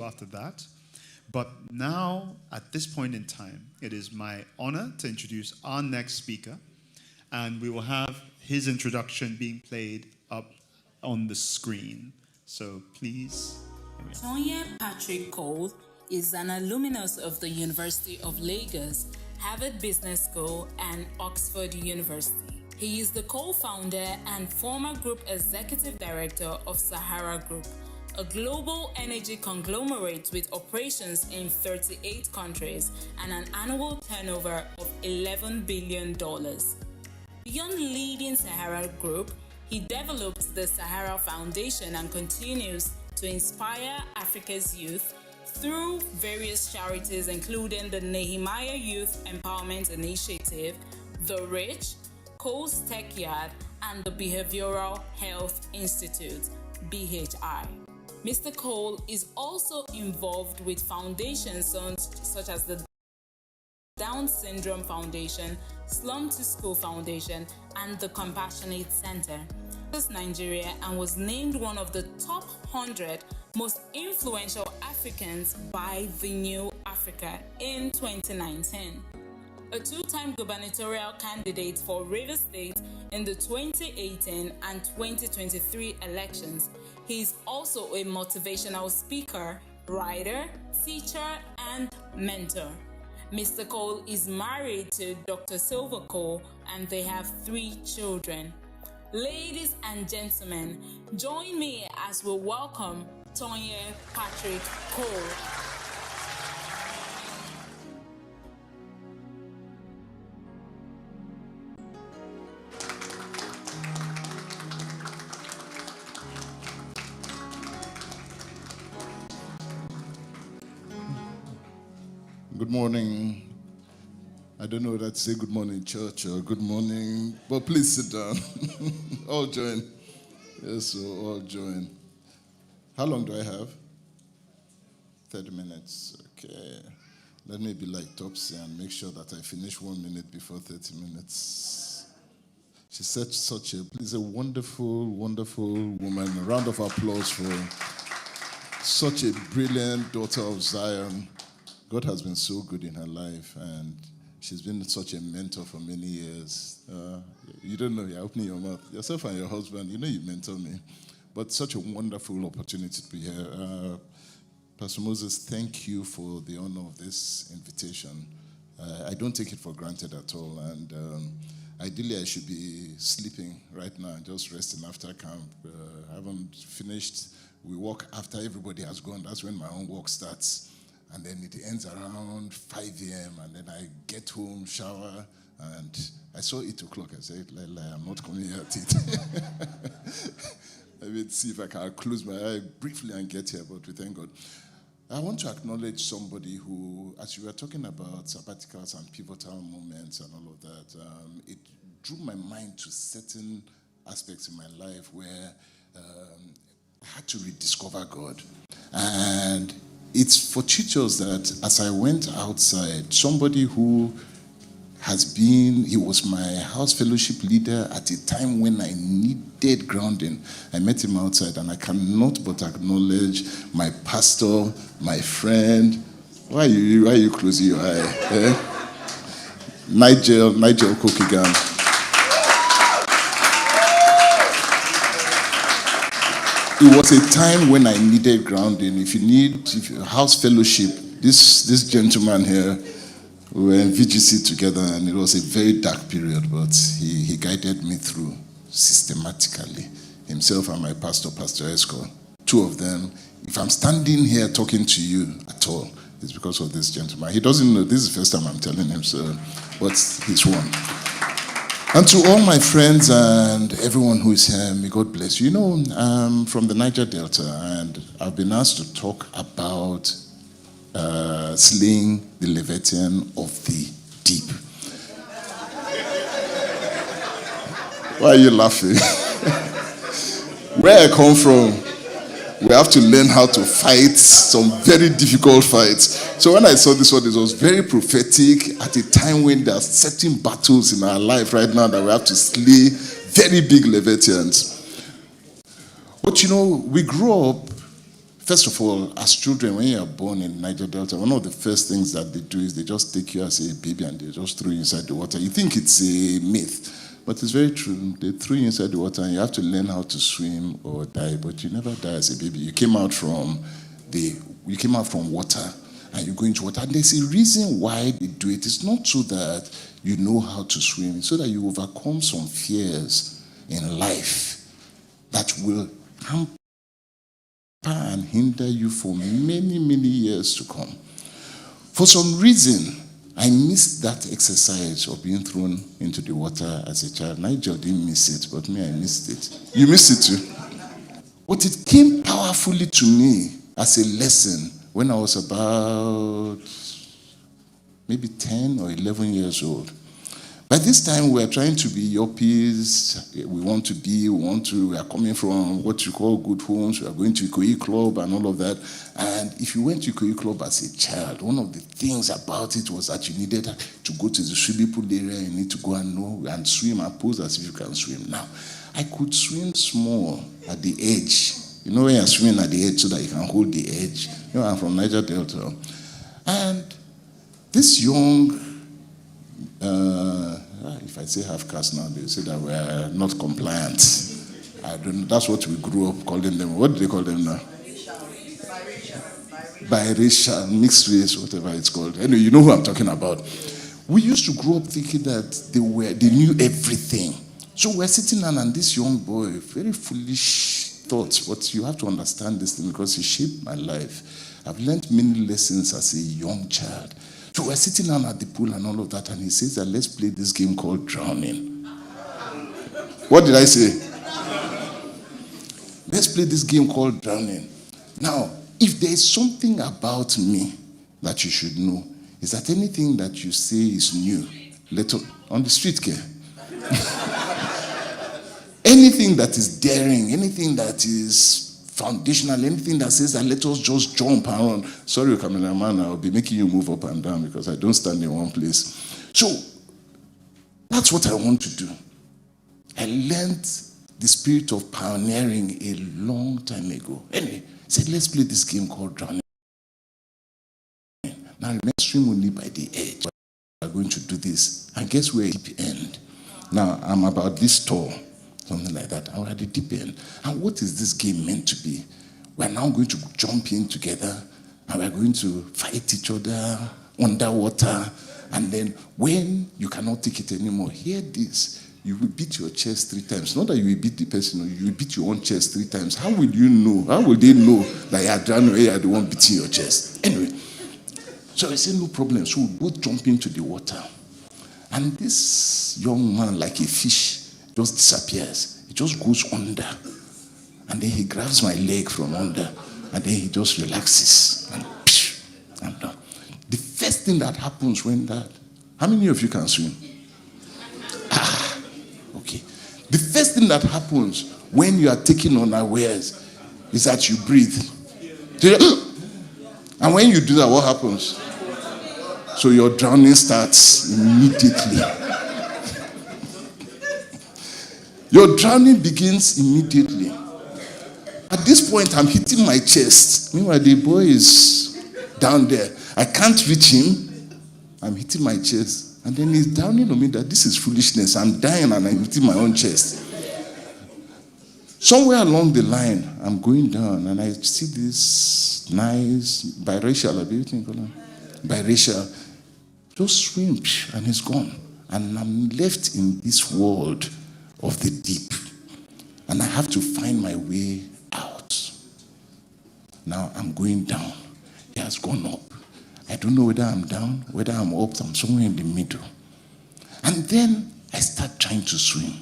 after that. But now, at this point in time, it is my honor to introduce our next speaker, and we will have his introduction being played up on the screen. So please. Tonye Patrick Cole is an alumnus of the University of Lagos, Harvard Business School, and Oxford University. He is the co-founder and former group executive director of Sahara Group, a global energy conglomerate with operations in 38 countries and an annual turnover of $11 billion. Beyond leading Sahara Group, he developed the Sahara Foundation and continues to inspire Africa's youth through various charities, including the Nehemiah Youth Empowerment Initiative, The Rich, Coast Tech Yard, and the Behavioral Health Institute, BHI. Mr. Cole is also involved with foundations such as the Down Syndrome Foundation, Slum to School Foundation, and the Compassionate Center. Nigeria, and was named one of the top 100 most influential Africans by The New Africa in 2019. A two-time gubernatorial candidate for Rivers State in the 2018 and 2023 elections, he is also a motivational speaker, writer, teacher, and mentor. Mr. Cole is married to Dr. Silva Cole, and they have 3 children. Ladies and gentlemen, join me as we welcome Tonye Patrick Cole. Good morning. I don't know whether to say good morning, church, or good morning, but please sit down. All join. Yes, so all join. How long do I have? 30 minutes. Okay. Let me be like Topsy and make sure that I finish 1 minute before 30 minutes. She's such a wonderful, wonderful woman. A round of applause for such a brilliant daughter of Zion. God has been so good in her life, and she's been such a mentor for many years. You don't know, you're opening your mouth. Yourself and your husband, you know you mentor me. But such a wonderful opportunity to be here. Pastor Moses, thank you for the honor of this invitation. I don't take it for granted at all. And ideally, I should be sleeping right now and just resting after camp. I haven't finished. We walk after everybody has gone. That's when my own walk starts. And then it ends around 5 a.m. And then I get home, shower, and I saw 8 o'clock. I said, I'm not coming here at 8. I will see if I can close my eye briefly and get here, but we thank God. I want to acknowledge somebody who, as you were talking about sabbaticals and pivotal moments and all of that, it drew my mind to certain aspects in my life where I had to rediscover God. And it's fortuitous that as I went outside, somebody who he was my house fellowship leader at a time when I needed grounding. I met him outside, and I cannot but acknowledge my pastor, my friend. Why are you closing your eye? Eh? Nigel Kokigan. It was a time when I needed grounding. If you need house fellowship, this gentleman here, we were in VGC together, and it was a very dark period, but he guided me through systematically. Himself and my pastor, Pastor Esco, 2 of them. If I'm standing here talking to you at all, it's because of this gentleman. He doesn't know. This is the first time I'm telling him, so, but he's one. And to all my friends and everyone who is here, may God bless you. You know, I'm from the Niger Delta, and I've been asked to talk about slaying the Leviathan of the deep. Why are you laughing? Where I come from, we have to learn how to fight some very difficult fights. So when I saw this one, it was very prophetic at a time when there are certain battles in our life right now that we have to slay very big Leviathans. But you know, we grew up First of all, as children, when you are born in Niger Delta, one of the first things that they do is they just take you as a baby and they just throw you inside the water. You think it's a myth, but it's very true. They throw you inside the water and you have to learn how to swim or die, but you never die as a baby. You came out from water and you go into water. And there's a reason why they do it. It's not so that you know how to swim. It's so that you overcome some fears in life that will hamper and hinder you for many, many years to come. For some reason, I missed that exercise of being thrown into the water as a child. Nigel didn't miss it, but me, I missed it. You missed it too. But it came powerfully to me as a lesson when I was about maybe 10 or 11 years old. By this time, we are trying to be yuppies. We are coming from what you call good homes. We are going to Ikoyi Club and all of that. And if you went to Ikoyi Club as a child, one of the things about it was that you needed to go to the swimming pool area. You need to go and know and swim and pose as if you can swim. Now, I could swim small at the edge. You know when you're swimming at the edge so that you can hold the edge. You know, I'm from Niger Delta. And this young... if I say half caste now, they say that we are not compliant. I don't know. That's what we grew up calling them. What do they call them now? Biracial, mixed race, whatever it's called. Anyway, you know who I'm talking about. We used to grow up thinking that they knew everything. So we're sitting down and this young boy, very foolish thoughts, but you have to understand this thing because it shaped my life. I've learned many lessons as a young child. So we're sitting down at the pool and all of that, and he says that let's play this game called drowning. What did I say? Let's play this game called drowning. Now, if there is something about me that you should know, is that anything that you say is new, on the street care. Anything that is daring, anything that is foundational, anything that says that let us just jump around. Sorry, cameraman, I'll be making you move up and down because I don't stand in one place. So, that's what I want to do. I learned the spirit of pioneering a long time ago. Anyway, I said, let's play this game called drowning. Now, remember, swim only by the edge. We're going to do this. And guess where deep end? Now, I'm about this tall. Something like that. And we're at the deep end. And what is this game meant to be? We're now going to jump in together and we're going to fight each other underwater. And then when you cannot take it anymore, hear this. You will beat your chest 3 times. Not that you will beat the person, you will beat your own chest 3 times. How will you know? How will they know that you are drowning or you are the one beating your chest? Anyway, so I said, no problem. So we both jump into the water. And this young man, like a fish, just disappears. He just goes under. And then he grabs my leg from under. And then he just relaxes. And I'm done. The first thing that happens when that... How many of you can swim? Okay. The first thing that happens when you are taken unawares is that you breathe. And when you do that, what happens? So your drowning starts immediately. Your drowning begins immediately. At this point, I'm hitting my chest. Meanwhile, the boy is down there. I can't reach him. I'm hitting my chest. And then he's downing on me that this is foolishness. I'm dying and I'm hitting my own chest. Somewhere along the line, I'm going down and I see this nice biracial, biracial, just swim and he's gone. And I'm left in this world of the deep. And I have to find my way out. Now I'm going down. He has gone up. I don't know whether I'm down, whether I'm up, I'm somewhere in the middle. And then I start trying to swim.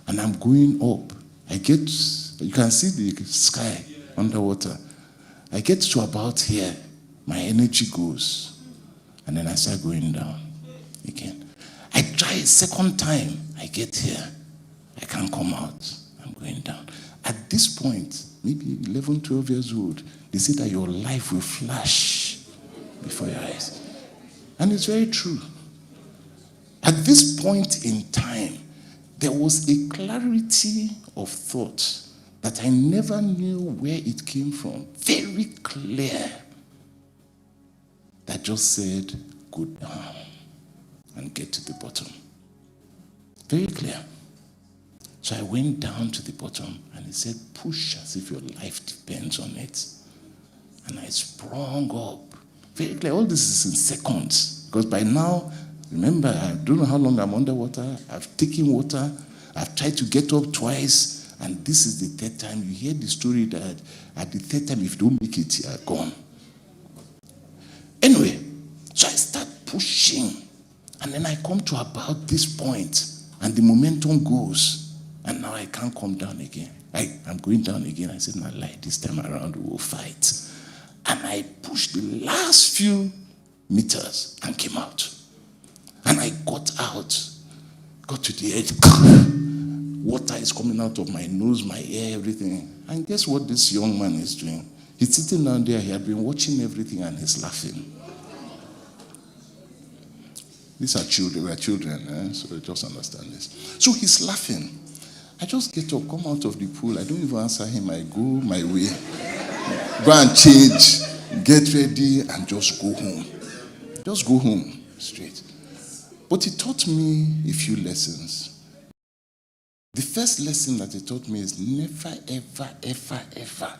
And I'm going up. You can see the sky underwater. I get to about here. My energy goes. And then I start going down again. I try a second time. I get here. I can't come out. I'm going down. At this point, maybe 11, 12 years old, they say that your life will flash before your eyes. And it's very true. At this point in time, there was a clarity of thought that I never knew where it came from. Very clear. That just said, go down and get to the bottom. Very clear. So I went down to the bottom and he said, push as if your life depends on it. And I sprung up. Very clear. All this is in seconds. Because by now, remember, I don't know how long I'm underwater. I've taken water. I've tried to get up twice. And this is the third time. You hear the story that at the third time, if you don't make it, you're gone. Anyway, so I start pushing. And then I come to about this point. And the momentum goes. And now I can't come down again. I'm going down again. I said, no lie, this time around we will fight. And I pushed the last few meters and came out. And I got out, got to the edge. Water is coming out of my nose, my ear, everything. And guess what this young man is doing? He's sitting down there. He had been watching everything and he's laughing. These are children. We are children, so just understand this. So he's laughing. I just get up, come out of the pool. I don't even answer him. I go my way. Go and change, get ready, and just go home. Just go home straight. But it taught me a few lessons. The first lesson that it taught me is never, ever, ever, ever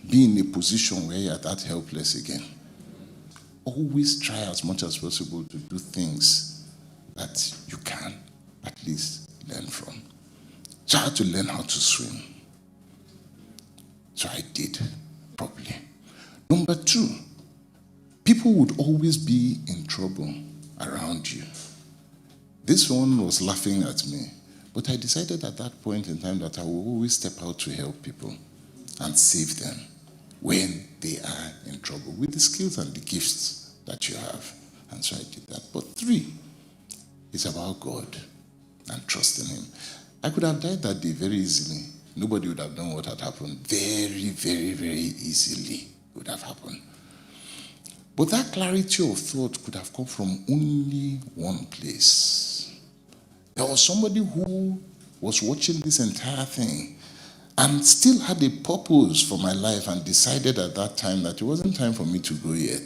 be in a position where you're that helpless again. Always try as much as possible to do things that you can at least learn from. So I had to learn how to swim. So I did properly. Number 2, people would always be in trouble around you. This one was laughing at me, but I decided at that point in time that I will always step out to help people and save them when they are in trouble with the skills and the gifts that you have. And so I did that. But 3 is about God and trusting him. I could have died that day very easily. Nobody would have known what had happened. Very, very, very easily would have happened. But that clarity of thought could have come from only one place. There was somebody who was watching this entire thing and still had a purpose for my life and decided at that time that it wasn't time for me to go yet,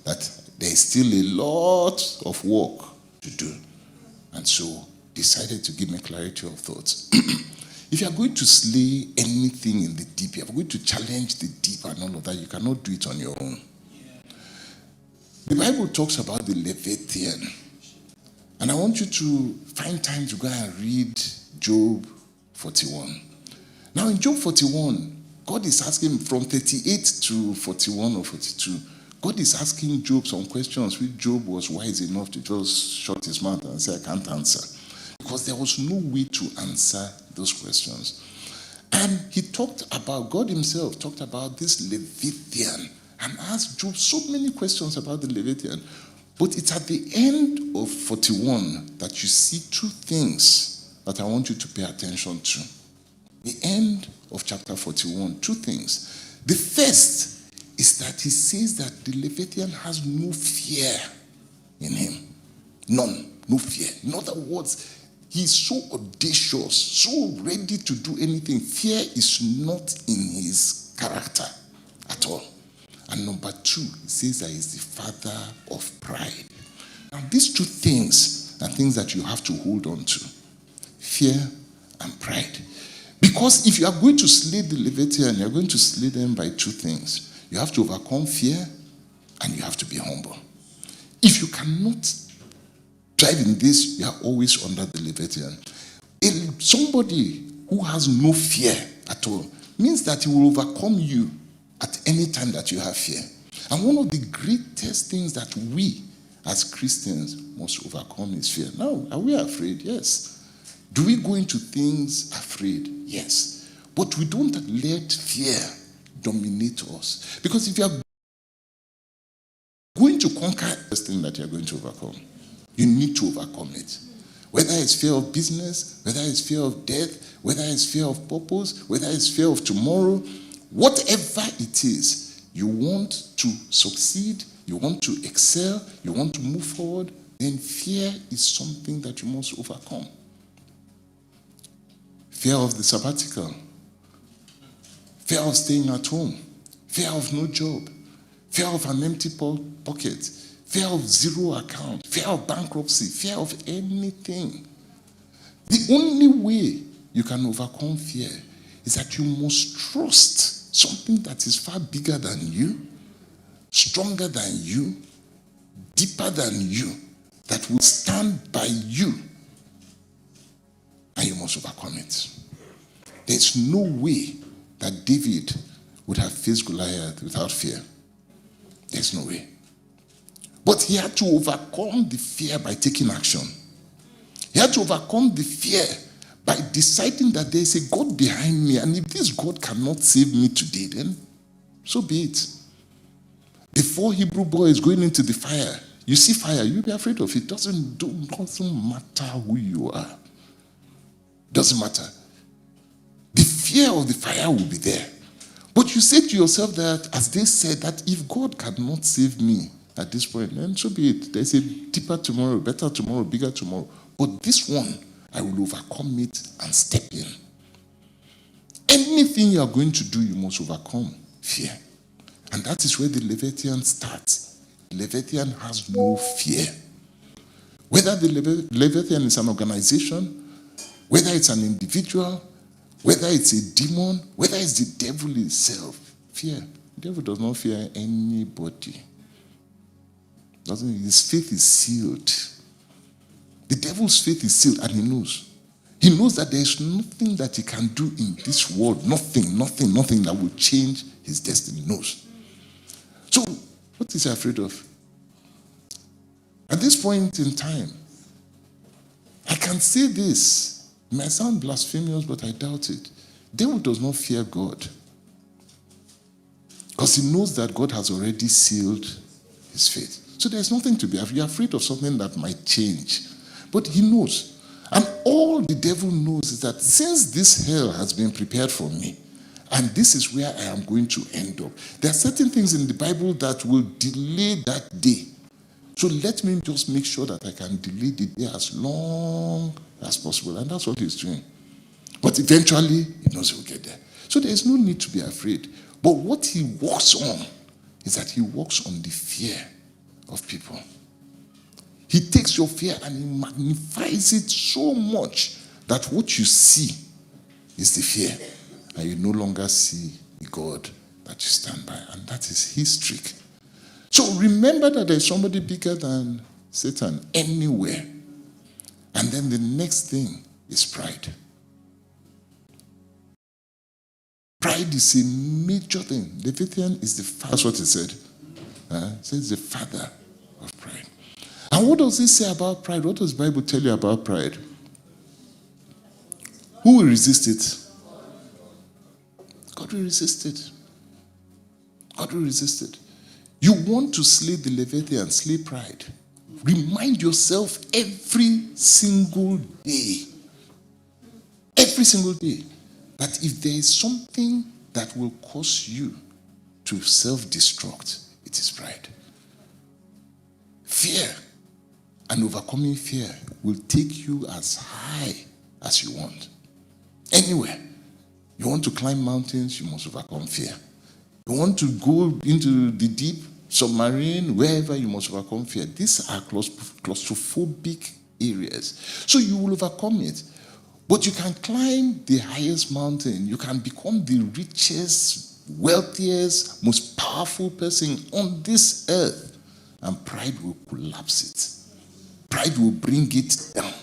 that there is still a lot of work to do. And so decided to give me clarity of thoughts. If you are going to slay anything in the deep, you are going to challenge the deep and all of that, you cannot do it on your own. The Bible talks about the Leviathan. And I want you to find time to go and read Job 41. Now in Job 41, God is asking from 38 to 41 or 42, God is asking Job some questions which Job was wise enough to just shut his mouth and say, I can't answer. Because there was no way to answer those questions. And God himself talked about this Leviathan and asked Job so many questions about the Leviathan. But it's at the end of 41 that you see 2 things that I want you to pay attention to. The end of chapter 41, 2 things. The first is that he says that the Leviathan has no fear in him. None. No fear. In other words, he's so audacious, so ready to do anything. Fear is not in his character at all. And number 2, he says that he's the father of pride. Now, these 2 things are things that you have to hold on to. Fear and pride. Because if you are going to slay the Leviathan, you're going to slay them by 2 things. You have to overcome fear and you have to be humble. If you cannot thrive in this, you are always under the Leviathan. Somebody who has no fear at all means that he will overcome you at any time that you have fear. And one of the greatest things that we as Christians must overcome is fear. Now, are we afraid? Yes. Do we go into things afraid? Yes. But we don't let fear dominate us. Because if you are going to conquer this thing that you are going to overcome, you need to overcome it. Whether it's fear of business, whether it's fear of death, whether it's fear of purpose, whether it's fear of tomorrow, whatever it is, you want to succeed, you want to excel, you want to move forward, then fear is something that you must overcome. Fear of the sabbatical. fear of staying at home, fear of no job, fear of an empty pocket, fear of zero account, fear of bankruptcy, fear of anything. The only way you can overcome fear is that you must trust something that is far bigger than you, stronger than you, deeper than you, that will stand by you. And you must overcome it. There's no way that David would have faced Goliath without fear. There's no way. But he had to overcome the fear by taking action. He had to overcome the fear by deciding that there is a God behind me, and if this God cannot save me today, then so be it. The 4 Hebrew boys going into the fire, you see fire, you'll be afraid of it. Doesn't matter who you are. Doesn't matter. The fear of the fire will be there. But you say to yourself that, as they said, that if God cannot save me at this point, then so be it. There's a deeper tomorrow, better tomorrow, bigger tomorrow. But this one, I will overcome it and step in. Anything you are going to do, you must overcome fear. And that is where the Leviathan starts. Leviathan has no fear. Whether the Leviathan is an organization, whether it's an individual, whether it's a demon, whether it's the devil himself, fear. The devil does not fear anybody. His faith is sealed. The devil's faith is sealed, and he knows. He knows that there is nothing that he can do in this world, nothing that will change his destiny. He knows. So, what is he afraid of? At this point in time, I can say this. It might sound blasphemous, but I doubt it. The devil does not fear God, because he knows that God has already sealed his faith. So there's nothing to be afraid. You're afraid of something that might change. But he knows. And all the devil knows is that since this hell has been prepared for me, and this is where I am going to end up, there are certain things in the Bible that will delay that day. So let me just make sure that I can delay the day as long as possible. And that's what he's doing. But eventually, he knows he'll get there. So there is no need to be afraid. But what he works on is that he works on the fear of people. He takes your fear and he magnifies it so much that what you see is the fear, and you no longer see the God that you stand by. And that is his trick. So remember that there's somebody bigger than Satan anywhere. And then the next thing is pride. Pride is a major thing. Leviathan is the father. That's what he said. It says the father of pride. And what does he say about pride? What does the Bible tell you about pride? Who will resist it? God will resist it. God will resist it. You want to slay the Leviathan, slay pride. Remind yourself every single day, that if there is something that will cause you to self-destruct, it is pride. Fear and overcoming fear will take you as high as you want. Anywhere. You want to climb mountains, you must overcome fear. You want to go into the deep, submarine, wherever, you must overcome fear. These are claustrophobic areas. So you will overcome it. But you can climb the highest mountain. You can become the richest, wealthiest, most powerful person on this earth. And pride will collapse it. Pride will bring it down.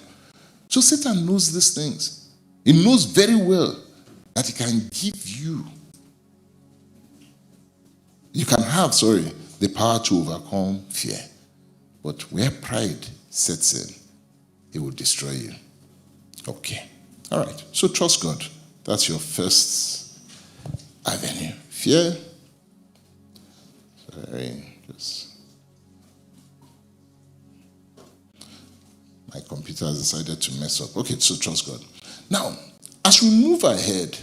So Satan knows these things. He knows very well that he can give you, the power to overcome fear. But where pride sets in, it will destroy you. Okay. All right. So trust God. That's your first avenue. Fear. My computer has decided to mess up. Okay, so trust God. Now, as we move ahead,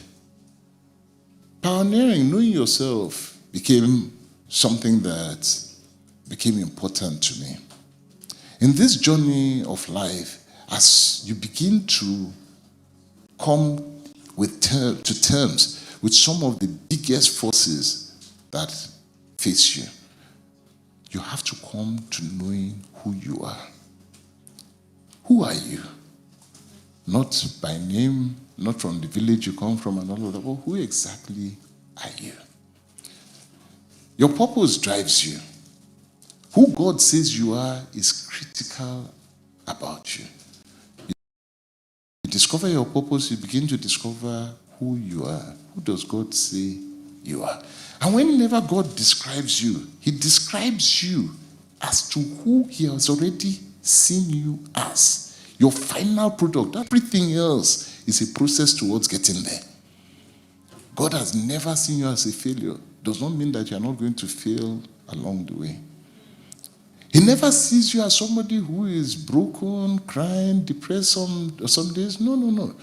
pioneering, knowing yourself, became something that became important to me. In this journey of life, as you begin to come to terms with some of the biggest forces that face you. You have to come to knowing who you are. Who are you? Not by name, not from the village you come from and all of that, but who exactly are you? Your purpose drives you. Who God says you are is critical about you. You discover your purpose, you begin to discover who you are. Who does God say you are? And whenever God describes you, he describes you as to who he has already seen you as. Your final product. Everything else is a process towards getting there. God has never seen you as a failure. Does not mean that you are not going to fail along the way. He never sees you as somebody who is broken, crying, depressed some days. No.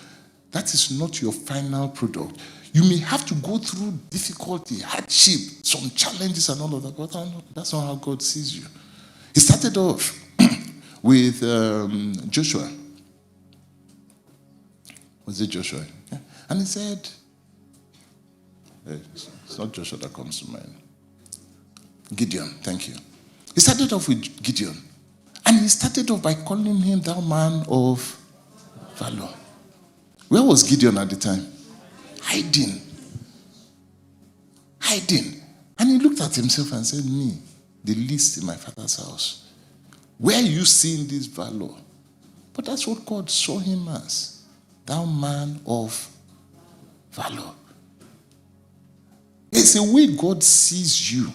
That is not your final product. You may have to go through difficulty, hardship, some challenges and all of that, but that's not how God sees you. He started off with Joshua. Was it Joshua? Yeah. And he said, it's not Joshua that comes to mind. Gideon, thank you. He started off with Gideon. And he started off by calling him thou man of valor. Where was Gideon at the time? Hiding. And he looked at himself and said, me, the least in my father's house. Where are you seeing this valor? But that's what God saw him as. Thou man of valor. It's a way God sees you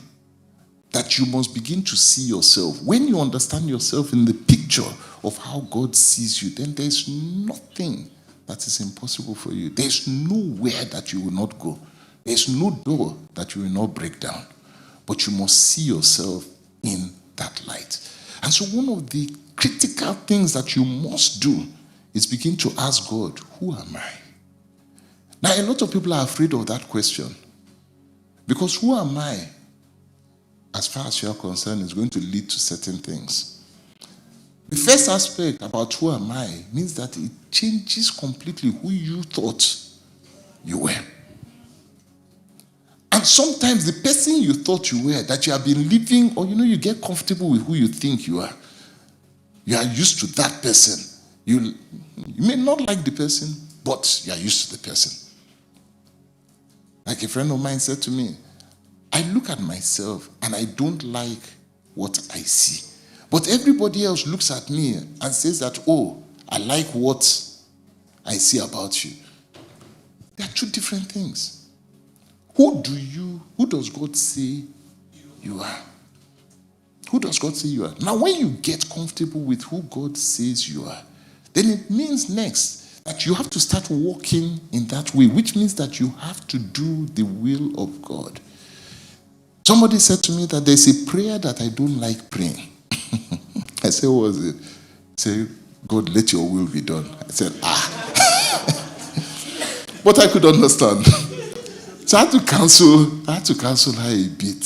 that you must begin to see yourself. When you understand yourself in the picture of how God sees you, then there's nothing that is impossible for you. There's nowhere that you will not go. There's no door that you will not break down. But you must see yourself in that light. And so one of the critical things that you must do is begin to ask God, who am I? Now, a lot of people are afraid of that question. Because who am I, as far as you are concerned, is going to lead to certain things. The first aspect about who am I means that it changes completely who you thought you were. And sometimes the person you thought you were, that you have been living, or you get comfortable with who you think you are. You are used to that person. You may not like the person, but you are used to the person. Like a friend of mine said to me, I look at myself and I don't like what I see. But everybody else looks at me and says that, oh, I like what I see about you. They are two different things. Who does God say you are? Who does God say you are? Now, when you get comfortable with who God says you are, then it means next that you have to start walking in that way, which means that you have to do the will of God. Somebody said to me that there's a prayer that I don't like praying. I said, what was it? He said, God, let your will be done. I said, But I could understand. So I had to counsel her a bit.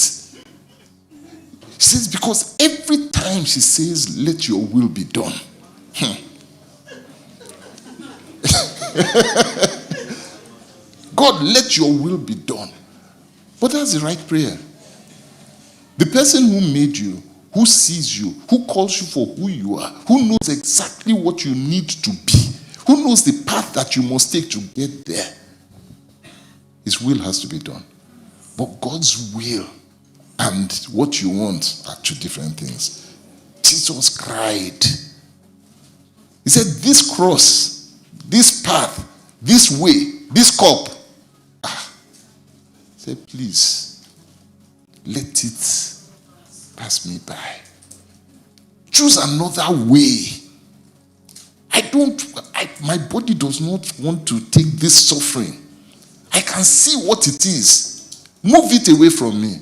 She says, because every time she says, let your will be done. God, let your will be done. But that's the right prayer. The person who made you, who sees you, who calls you for who you are, who knows exactly what you need to be, who knows the path that you must take to get there, his will has to be done. But God's will and what you want are two different things. Jesus cried. He said, this cross, this path, this way, this cup. He said, please, let it pass me by. Choose another way. My body does not want to take this suffering. I can see what it is. Move it away from me.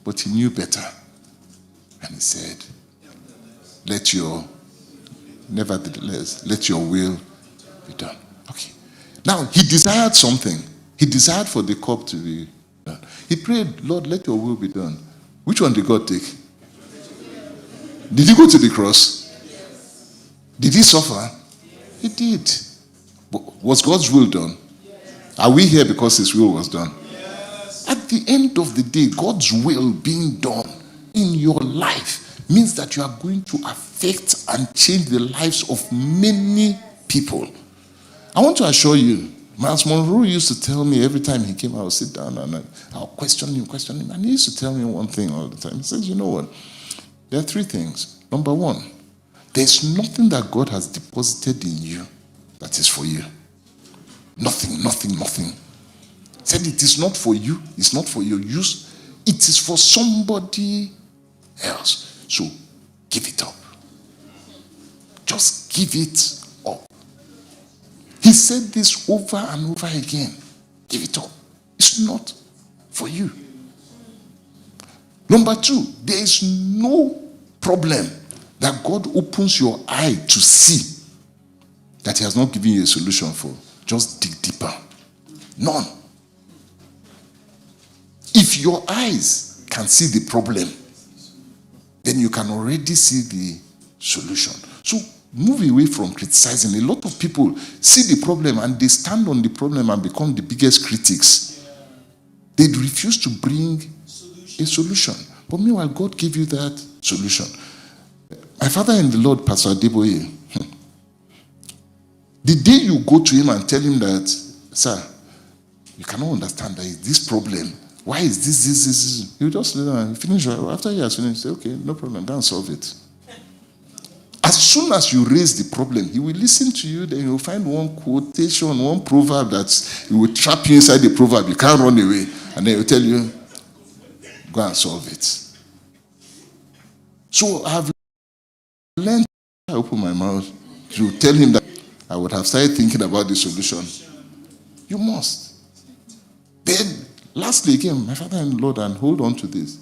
But he knew better. And he said, nevertheless, let your will be done. Okay. Now, he desired something. He desired for the cup to be done. He prayed, Lord, let your will be done. Which one did God take? Did he go to the cross? Did he suffer? He did. But was God's will done? Are we here because his will was done? Yes. At the end of the day, God's will being done in your life means that you are going to affect and change the lives of many people. I want to assure you, Miles Monroe used to tell me every time he came, I would sit down and I'll question him. And he used to tell me one thing all the time. He says, you know what? There are three things. Number one, there's nothing that God has deposited in you that is for you. Nothing. He said it is not for you. It's not for your use. It is for somebody else. So give it up. Just give it up. He said this over and over again. Give it up. It's not for you. Number two, there is no problem that God opens your eye to see that he has not given you a solution for. Just dig deeper. None. If your eyes can see the problem, then you can already see the solution. So move away from criticizing. A lot of people see the problem and they stand on the problem and become the biggest critics. They refuse to bring a solution. But meanwhile, God gave you that solution. My father in the Lord, Pastor Adeboye, the day you go to him and tell him that, sir, you cannot understand that this problem. Why is this? You just let him finish. After he has finished, say, okay, no problem, go and solve it. As soon as you raise the problem, he will listen to you, then he will find one quotation, one proverb that he will trap you inside the proverb. You can't run away. And then he will tell you, go and solve it. So I've learned, I open my mouth to tell him that I would have started thinking about the solution. You must. Then, lastly, again, my father in the Lord, and hold on to this.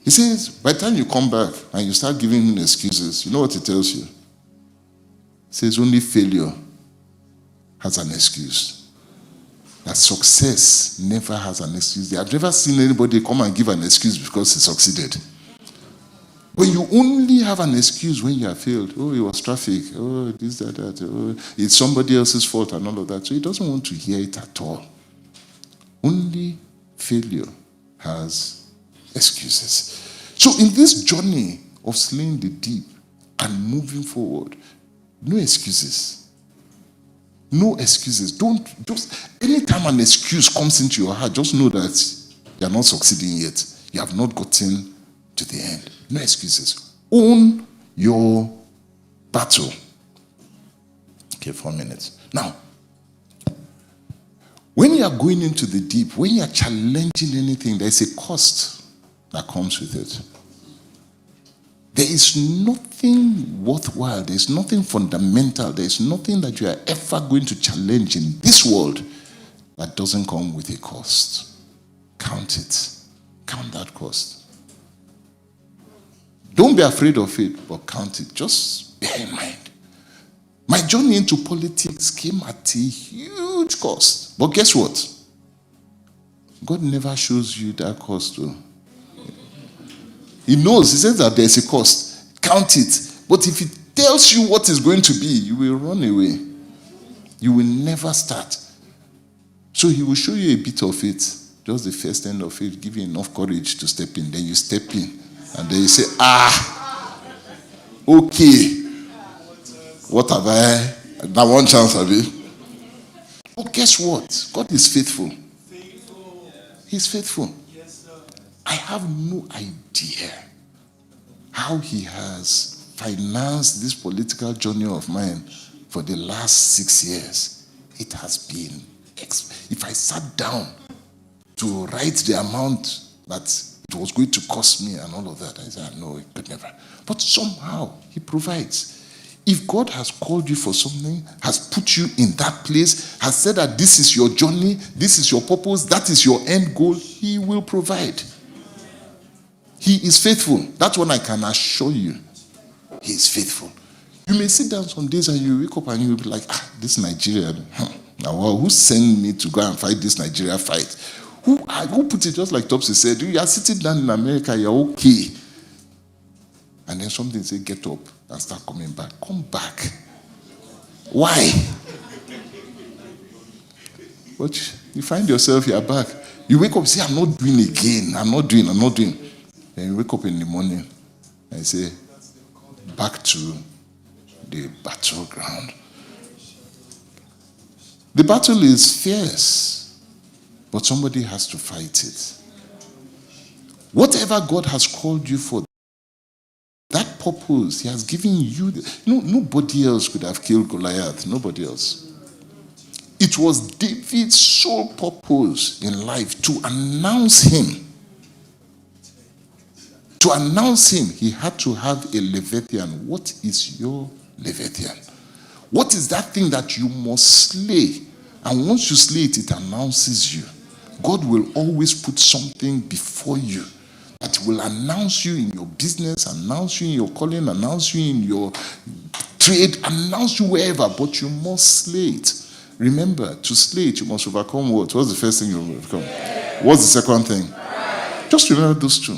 He says, by the time you come back and you start giving him excuses, you know what he tells you? He says, only failure has an excuse. That success never has an excuse. I've never seen anybody come and give an excuse because he succeeded. But you only have an excuse when you have failed. Oh, it was traffic. Oh, this, that. Oh, it's somebody else's fault and all of that. So he doesn't want to hear it at all. Only failure has excuses. So in this journey of slaying the deep and moving forward, no excuses. No excuses. Don't just, anytime an excuse comes into your heart, just know that you are not succeeding yet. You have not gotten to the end. No excuses. Own your battle. Okay, 4 minutes. Now, when you are going into the deep, when you are challenging anything, there is a cost that comes with it. There is nothing worthwhile. There is nothing fundamental. There is nothing that you are ever going to challenge in this world that doesn't come with a cost. Count it. Count that cost. Don't be afraid of it, but count it. Just bear in mind. My journey into politics came at a huge cost. But guess what? God never shows you that cost, though. He knows. He says that there's a cost. Count it. But if he tells you what is going to be, you will run away. You will never start. So he will show you a bit of it. Just the first end of it. Give you enough courage to step in. Then you step in. And then you say, okay. What have I? That one chance, have you? But guess what? God is faithful. He's faithful. I have no idea how he has financed this political journey of mine for the last 6 years. It has been, if I sat down to write the amount that it was going to cost me and all of that, I said, no, it could never. But somehow, he provides. If God has called you for something, has put you in that place, has said that this is your journey, this is your purpose, that is your end goal, he will provide. He is faithful. That's what I can assure you. He is faithful. You may sit down some days and you wake up and you'll be like, this Nigeria, now who sent me to go and fight this Nigeria fight? Who put it, just like Topsy said, you are sitting down in America, you're okay. And then something say, get up and start coming back. Come back. Why? But you find yourself, you're back. You wake up, say, I'm not doing again. I'm not doing. And you wake up in the morning and say, back to the battleground. The battle is fierce, but somebody has to fight it. Whatever God has called you for, that purpose, He has given you. Nobody else could have killed Goliath. Nobody else. It was David's sole purpose in life to announce him. To announce him, he had to have a Leviathan. What is your Leviathan? What is that thing that you must slay? And once you slay it, it announces you. God will always put something before you that will announce you in your business, announce you in your calling, announce you in your trade, announce you wherever, but you must slay it. Remember, to slay it, you must overcome what? What's the first thing you overcome? What's the second thing? Just remember those two.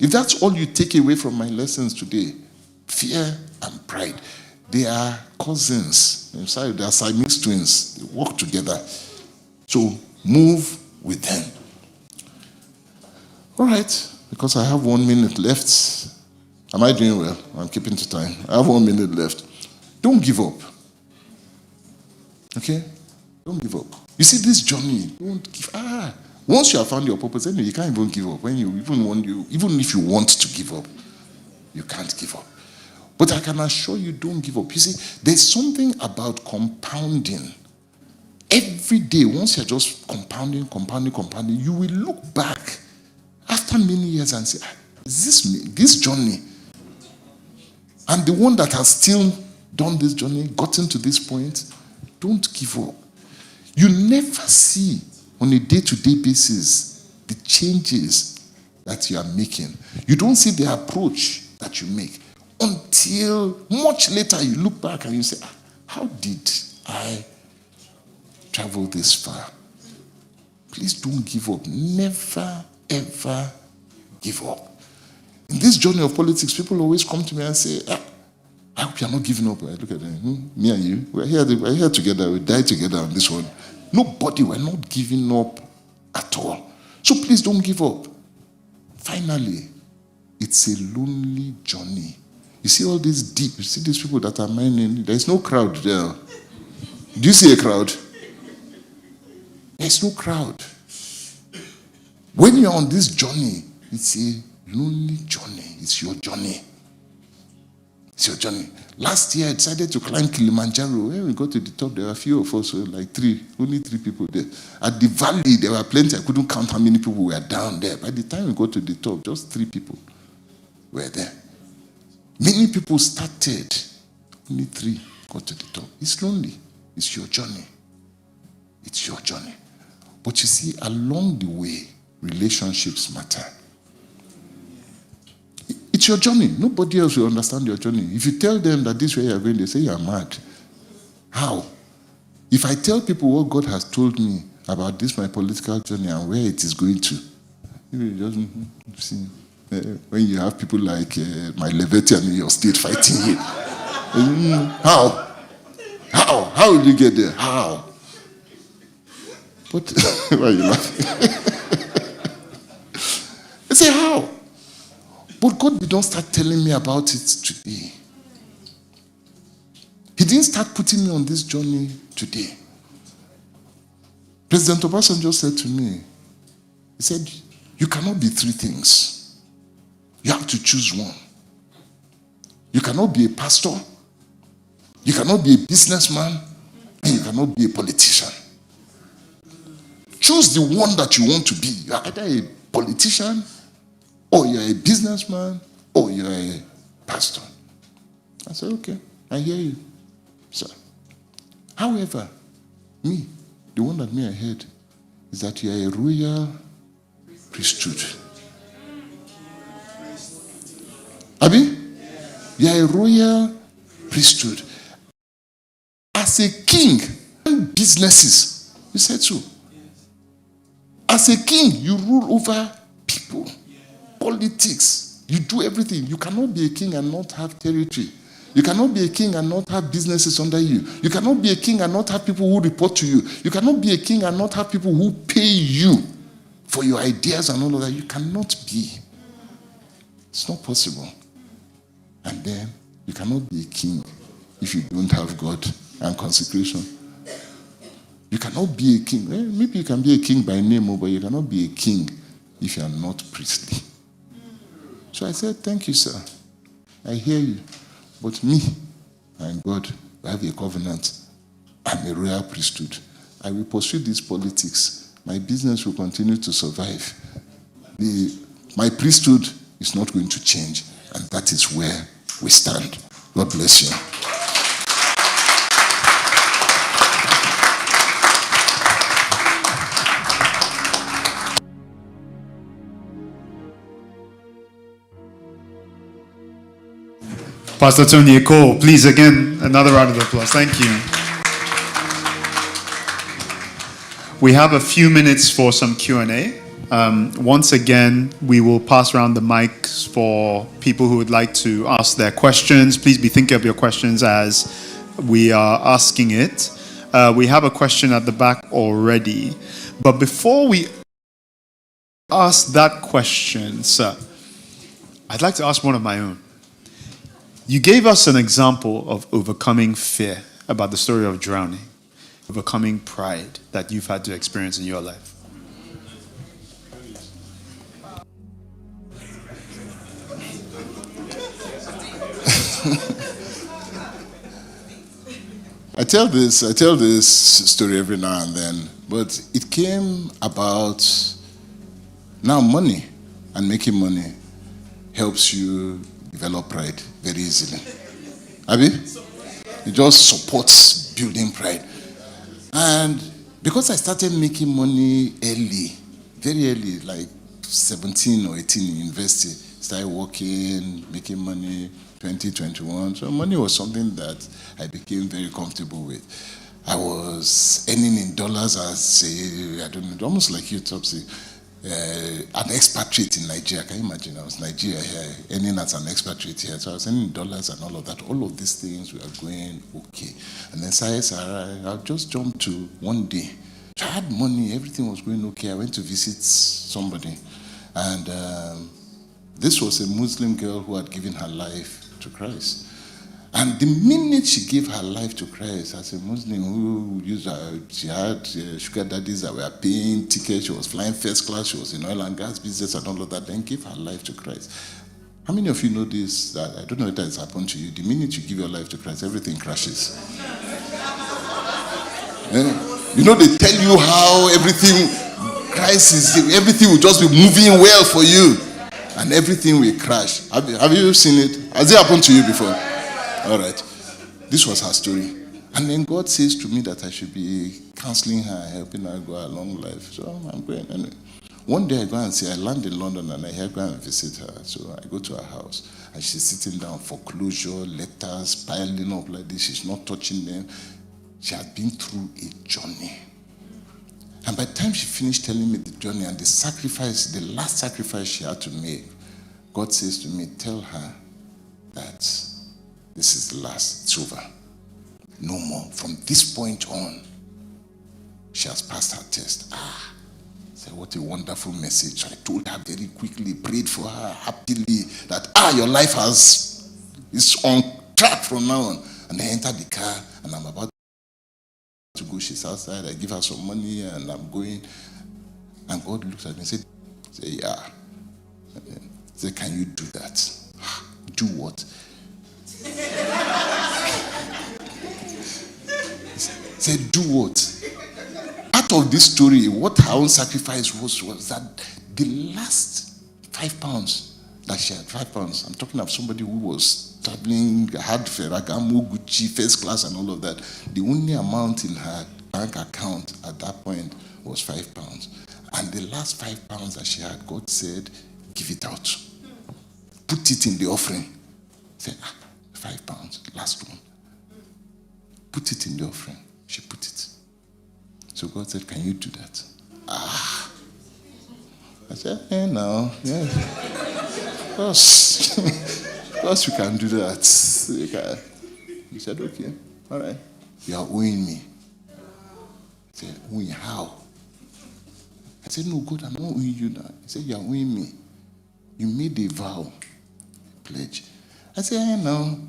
If that's all you take away from my lessons today, fear and pride, they are cousins. I'm sorry, they are Siamese twins. They work together. So move with them. All right, because I have 1 minute left. Am I doing well? I'm keeping to time. I have 1 minute left. Don't give up. Okay? Don't give up. You see, this journey, don't give up. Once you have found your purpose, then you can't even give up. Even if you want to give up, you can't give up. But I can assure you, don't give up. You see, there's something about compounding. Every day, once you're just compounding, you will look back after many years and say, is this me? This journey? And the one that has still done this journey, gotten to this point, don't give up. You never see on a day-to-day basis the changes that you are making. You don't see the approach that you make until much later you look back and you say, how did I travel this far? Please don't give up. Never, ever give up. In this journey of politics, people always come to me and say, I hope you're not giving up. I look at them, me and you, we're here together, we die together on this one. Nobody, we're not giving up at all. So please don't give up. Finally, it's a lonely journey. You see all these deep, you see these people that are mining, there's no crowd there. Do you see a crowd? There's no crowd. When you're on this journey, it's a lonely journey. It's your journey. It's your journey. Last year, I decided to climb Kilimanjaro. When we got to the top, there were a few of us, only 3 people there. At the valley, there were plenty. I couldn't count how many people were down there. By the time we got to the top, just 3 people were there. Many people started. Only 3 got to the top. It's lonely. It's your journey. It's your journey. But you see, along the way, relationships matter. It's your journey. Nobody else will understand your journey. If you tell them that this way you are going, they say you are mad. How? If I tell people what God has told me about this, my political journey, and where it is going to, you just see. When you have people like my Leviathan in your state fighting you. How? How will you get there? How? But why are you laughing? They say, how? But God did not start telling me about it today. He didn't start putting me on this journey today. President Obasanjo said to me, he said, you cannot be 3 things. You have to choose one. You cannot be a pastor, you cannot be a businessman, and you cannot be a politician. Choose the one that you want to be. You are either a politician, or you're a businessman, or you're a pastor. I said, okay, I hear you, sir. However, the one that I heard is that you are a royal priesthood. Abi? You are a royal priesthood. As a king, businesses, you said so. As a king, you rule over people. Politics, you do everything. You cannot be a king and not have territory. You cannot be a king and not have businesses under you. You cannot be a king and not have people who report to you. You cannot be a king and not have people who pay you for your ideas and all of that. You cannot be. It's not possible. And then you cannot be a king if you don't have God and consecration. You cannot be a king. Maybe you can be a king by name, but you cannot be a king if you are not priestly. So I said, thank you, sir. I hear you. But me and God, we have a covenant. I'm a royal priesthood. I will pursue these politics. My business will continue to survive. My priesthood is not going to change. And that is where we stand. God bless you. Pastor Tonye Cole, please again, another round of applause. Thank you. We have a few minutes for some Q&A. Once again, we will pass around the mics for people who would like to ask their questions. Please be thinking of your questions as we are asking it. We have a question at the back already. But before we ask that question, sir, I'd like to ask one of my own. You gave us an example of overcoming fear about the story of drowning, overcoming pride that you've had to experience in your life. I tell this story every now and then, but it came about now money and making money helps you develop pride very easily. Abi? It just supports building pride. And because I started making money early, very early, like 17 or 18 in university, started working, making money, 2021. So money was something that I became very comfortable with. I was earning in dollars as almost like you, Topsy. An expatriate in Nigeria. Can you imagine? I was Nigeria here, earning as an expatriate here. So I was earning in dollars and all of that. All of these things were going okay. And then I just jumped to one day. I had money, everything was going okay. I went to visit somebody. And this was a Muslim girl who had given her life to Christ. And the minute she gave her life to Christ, as a Muslim who she had sugar daddies that were paying tickets, she was flying first class, she was in oil and gas business and all of that, then gave her life to Christ. How many of you know this? That I don't know if that has happened to you. The minute you give your life to Christ, everything crashes. You know, they tell you how everything will just be moving well for you, and everything will crash. Have you seen it? Has it happened to you before? All right. This was her story. And then God says to me that I should be counseling her, helping her go a long life. So I'm going. Anyway, one day I land in London and I go and visit her. So I go to her house and she's sitting down, foreclosure, letters piling up like this. She's not touching them. She had been through a journey. And by the time she finished telling me the journey and the last sacrifice she had to make, God says to me, tell her that this is the last. It's over. No more. From this point on, she has passed her test. Said, what a wonderful message. I told her very quickly, prayed for her happily that your life is on track from now on. And I entered the car and I'm about to go. She's outside. I give her some money and I'm going. And God looks at me and said, yeah. He said, can you do that? Do what? Said, do what? Part of this story, what her own sacrifice was that the last £5 that she had, £5. I'm talking of somebody who was traveling, had Ferragamo, Gucci, first class, and all of that. The only amount in her bank account at that point was £5. And the last £5 that she had, God said, give it out. Put it in the offering. Say, £5, last one. Put it in the offering. She put it. So God said, can you do that? I said, no. Yeah. Of course. course you can do that. He said, okay, all right. You are owing me. I said, owing how? I said, no, God, I'm not owing you now. He said, you are owing me. You made a vow, a pledge. I said, I know,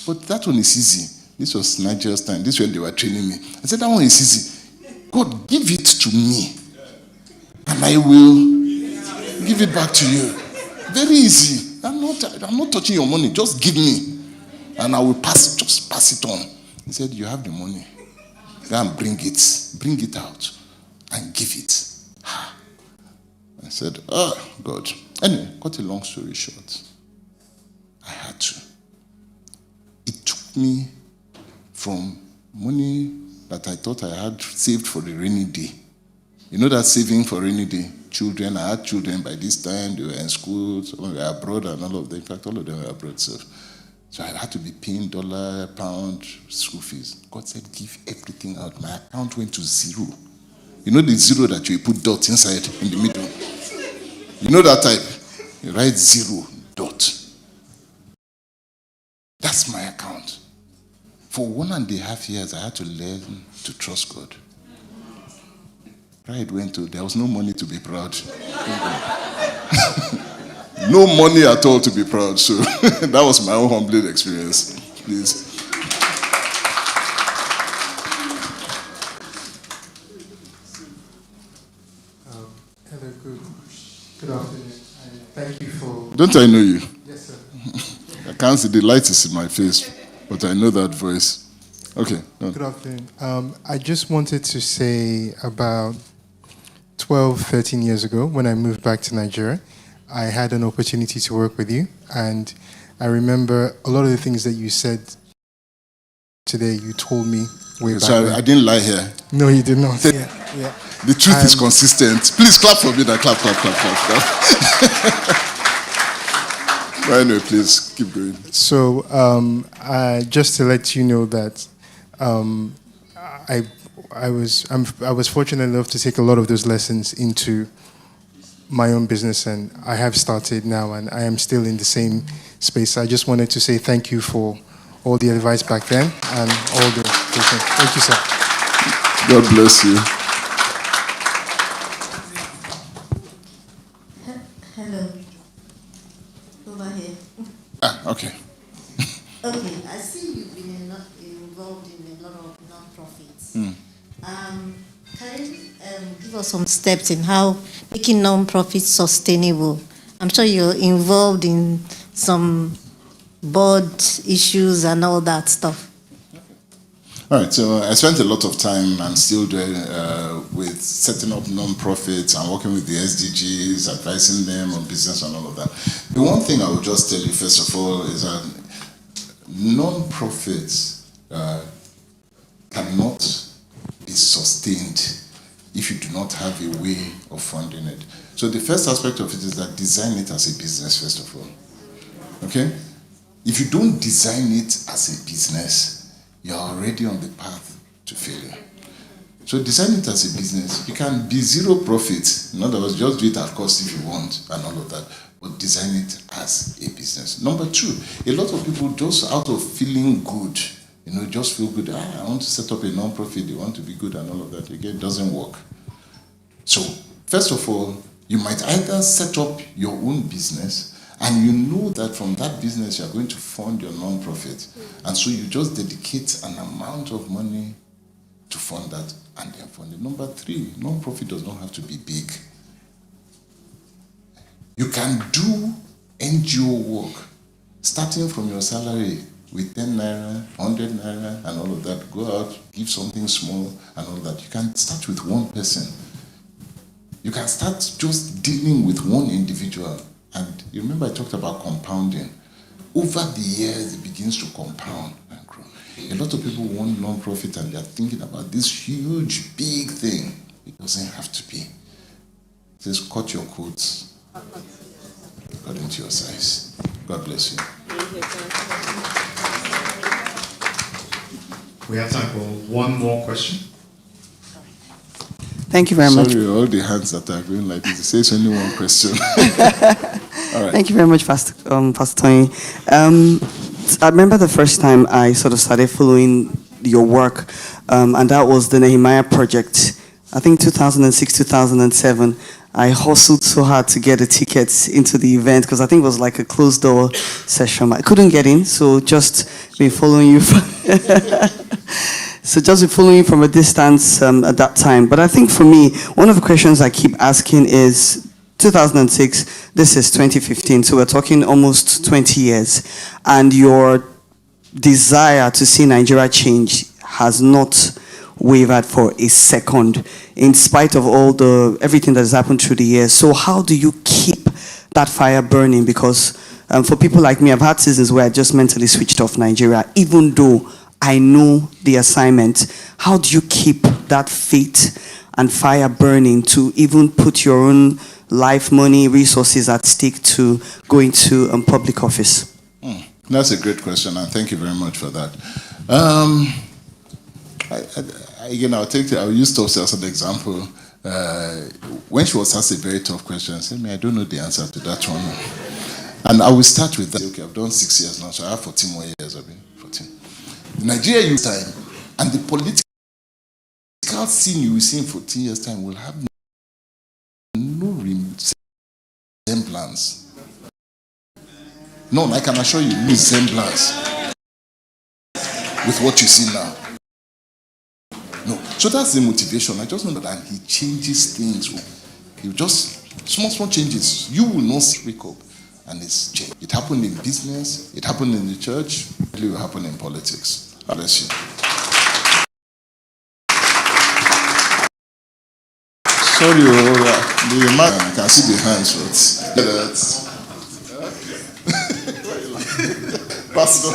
but that one is easy. This was Nigeria's time. This when they were training me. I said, that one is easy. God, give it to me, and I will give it back to you. Very easy. I'm not touching your money. Just give me, and I will just pass it on. He said, you have the money. Go and bring it out, and give it. I said, oh, God. Anyway, cut a long story short, I had to. It took me from money that I thought I had saved for the rainy day. You know that saving for rainy day? Children, I had children by this time, they were in school, some were abroad and all of them. In fact, all of them were abroad. So I had to be paying dollar, pound, school fees. God said, give everything out. My account went to zero. You know the zero that you put dot inside in the middle? You know that type? You write 0 dot. That's my account. For 1.5 years, I had to learn to trust God. Pride went to, there was no money to be proud. No money at all to be proud. So that was my own humbling experience. Please. Hello, good afternoon. And thank you for... Don't I know you? Yes, sir. I can't see, the light is in my face, but I know that voice. Okay. No. Good afternoon. I just wanted to say about 12, 13 years ago, when I moved back to Nigeria, I had an opportunity to work with you, and I remember a lot of the things that you said today, you told me way back So then. I didn't lie here. No, you did not. Yeah. The truth is consistent. Please clap for me now. Clap. But anyway, please keep going. So, just to let you know that I was fortunate enough to take a lot of those lessons into my own business, and I have started now, and I am still in the same space. I just wanted to say thank you for all the advice back then and all the things. Thank you, sir. God bless you. Hello. Over here. Okay. Okay, I see you've been involved in a lot of non-profits. Can you give us some steps in how making non-profits sustainable? I'm sure you're involved in some board issues and all that stuff. All right, so I spent a lot of time and still doing with setting up non-profits and working with the SDGs, advising them on business and all of that. The one thing I will just tell you, first of all, is that non-profits cannot be sustained if you do not have a way of funding it. So the first aspect of it is that design it as a business, first of all. Okay? If you don't design it as a business, you're already on the path to failure. So design it as a business. You can be zero profit. In other words, just do it at cost if you want and all of that. But design it as a business. Number two, a lot of people just out of feeling good, just feel good. I want to set up a non-profit. They want to be good and all of that. Again, it doesn't work. So first of all, you might either set up your own business, and you know that from that business you're going to fund your non-profit. And so you just dedicate an amount of money to fund that, and they're funded. Number three, non-profit does not have to be big. You can do NGO work starting from your salary with 10 naira, 100 naira, and all of that. Go out, give something small, and all that. You can start with one person. You can start just dealing with one individual. And you remember I talked about compounding. Over the years, it begins to compound and grow. A lot of people want non-profit and they're thinking about this huge, big thing. It doesn't have to be. It says, cut your coats according to your size. God bless you. We have time for one more question. Thank you very much. Sorry, all the hands that are going like this. It says only one question. All right. Thank you very much, Pastor Tonye. I remember the first time I sort of started following your work, and that was the Nehemiah project. I think 2006, 2007. I hustled so hard to get the tickets into the event because I think it was like a closed door session. I couldn't get in, so just been following you. So just been following you from a distance at that time. But I think for me, one of the questions I keep asking is 2006, this is 2015, so we're talking almost 20 years. And your desire to see Nigeria change has not wavered for a second, in spite of everything that has happened through the years. So how do you keep that fire burning? Because for people like me, I've had seasons where I just mentally switched off Nigeria, even though I know the assignment. How do you keep that faith and fire burning to even put your own life, money, resources at stake to go into public office? That's a great question, and thank you very much for that. I'll use Topsy as an example. When she was asked a very tough question, I said, I don't know the answer to that one. And I will start with that. Okay, I've done 6 years now, so I have 14 more years. I've been 14. Nigeria use time, and the political scene you will see in 14 years' time will have no resemblance. None, I can assure you, no resemblance with what you see now. No. So that's the motivation. I just know that he changes things. He just, small changes. You will not speak up and it's changed. It happened in business. It happened in the church. It will happen in politics. God bless you. Sorry, the man, I can see the hands. Pastor.